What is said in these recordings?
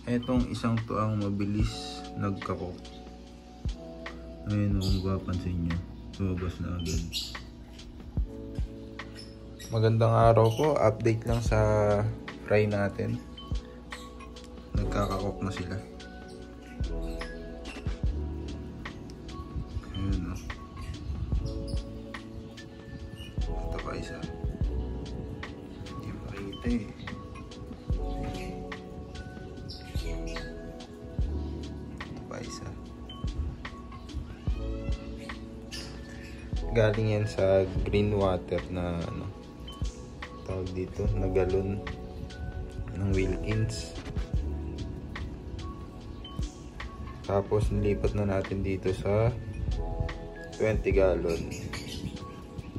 Etong isang to ang mabilis nagkakok. Ayun o, kung mapapansin nyo, lumabas na agad. Magandang araw po, update lang sa fry natin. Nagkakakok na sila. Ayun o. Ito pa isa. Hindi makita eh. Isa. Galing yan sa green water na tawag dito, na galon ng Wilkins. Tapos nilipat na natin dito sa 20 gallon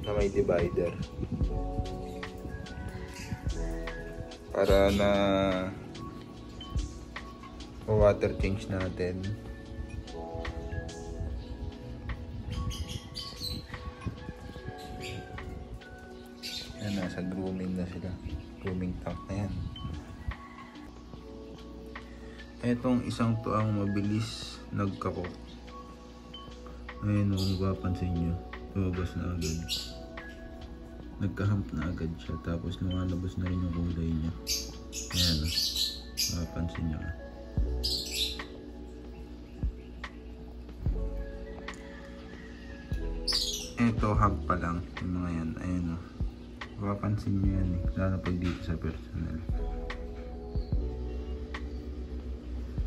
na may divider para na water change natin. Yan, nasa grooming na sila. Grooming tank na yan. Etong isang to ang mabilis nagkakok. Ayun, kung mapapansin nyo, lumabas na agad. Nagka-hump na agad siya. Tapos lumalabas na rin yung kulay niya. Ayan, mapapansin nyo. Ito, hump pa lang. Yung mga yan. Ayan o. Mapapansin nyo yan eh. Lalo pag dito sa personal.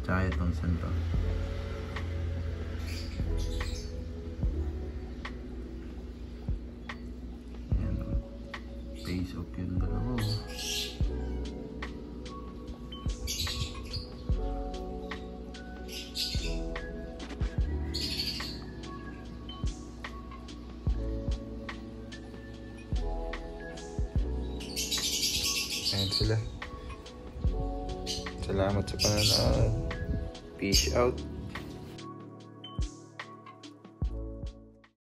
Tsaka itong santo. Ayan o. Face off yung dalawa o. Ayan sila. Salamat sa panonood. Peace out.